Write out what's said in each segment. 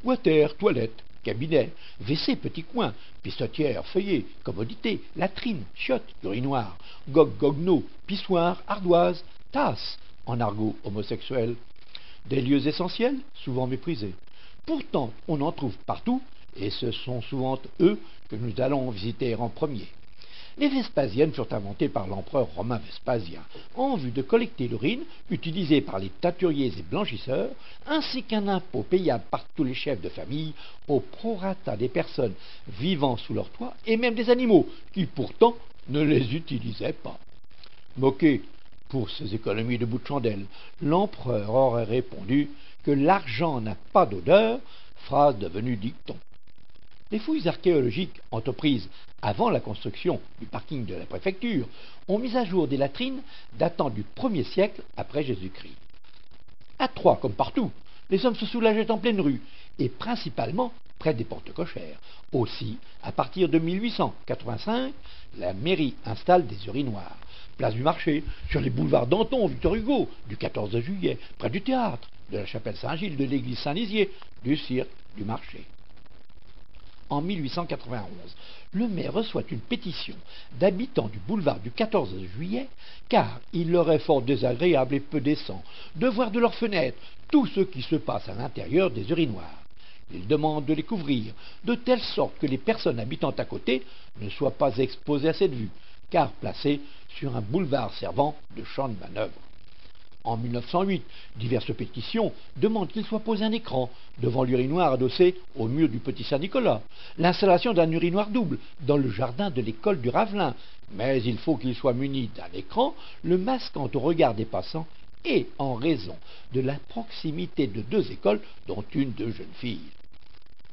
Water, toilette, cabinet, WC, petit coin, pissotière, feuillet, commodité, latrine, chiotte, urinoir, gogno, pissoir, ardoise, tasse, en argot homosexuel. Des lieux essentiels, souvent méprisés. Pourtant, on en trouve partout, et ce sont souvent eux que nous allons visiter en premier. Les Vespasiennes furent inventées par l'empereur romain Vespasien en vue de collecter l'urine utilisée par les teinturiers et blanchisseurs, ainsi qu'un impôt payable par tous les chefs de famille au prorata des personnes vivant sous leur toit et même des animaux qui pourtant ne les utilisaient pas. Moqué pour ces économies de bout de chandelle, l'empereur aurait répondu que l'argent n'a pas d'odeur, phrase devenue dicton. Les fouilles archéologiques entreprises avant la construction du parking de la préfecture ont mis à jour des latrines datant du 1er siècle après Jésus-Christ. À Troyes, comme partout, les hommes se soulageaient en pleine rue, et principalement près des portes cochères. Aussi, à partir de 1885, la mairie installe des urinoirs. Place du Marché, sur les boulevards Danton, Victor Hugo, du 14 juillet, près du théâtre, de la chapelle Saint-Gilles, de l'église Saint-Lizier, du cirque, du marché. En 1891, le maire reçoit une pétition d'habitants du boulevard du 14 juillet, car il leur est fort désagréable et peu décent de voir de leurs fenêtres tout ce qui se passe à l'intérieur des urinoirs. Il demande de les couvrir, de telle sorte que les personnes habitant à côté ne soient pas exposées à cette vue, car placées sur un boulevard servant de champ de manœuvre. En 1908, diverses pétitions demandent qu'il soit posé un écran devant l'urinoir adossé au mur du Petit Saint-Nicolas, l'installation d'un urinoir double dans le jardin de l'école du Ravelin, mais il faut qu'il soit muni d'un écran le masquant au regard des passants et en raison de la proximité de deux écoles, dont une de jeunes filles.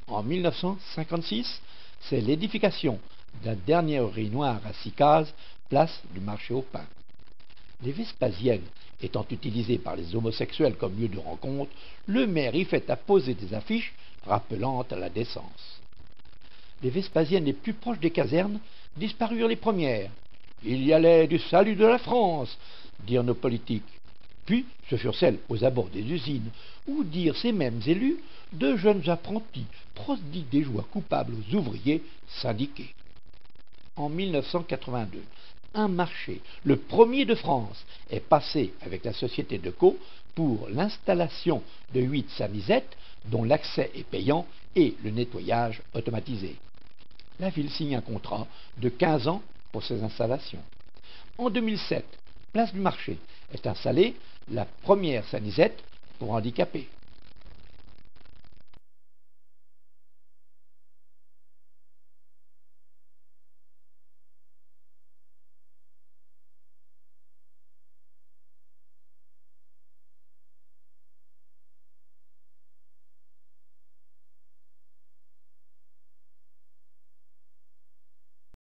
En 1956, c'est l'édification d'un dernier urinoir à 6 cases, place du marché au pain. Les Vespasiennes étant utilisées par les homosexuels comme lieu de rencontre, le maire y fait apposer des affiches rappelant à la décence. Les Vespasiennes les plus proches des casernes disparurent les premières. Il y allait du salut de la France, dirent nos politiques. Puis ce furent celles aux abords des usines, où dirent ces mêmes élus de jeunes apprentis prodiguent des joies coupables aux ouvriers syndiqués. En 1982, un marché, le premier de France, est passé avec la société de Co pour l'installation de 8 sanisettes dont l'accès est payant et le nettoyage automatisé. La ville signe un contrat de 15 ans pour ces installations. En 2007, place du marché, est installée la première sanisette pour handicapés.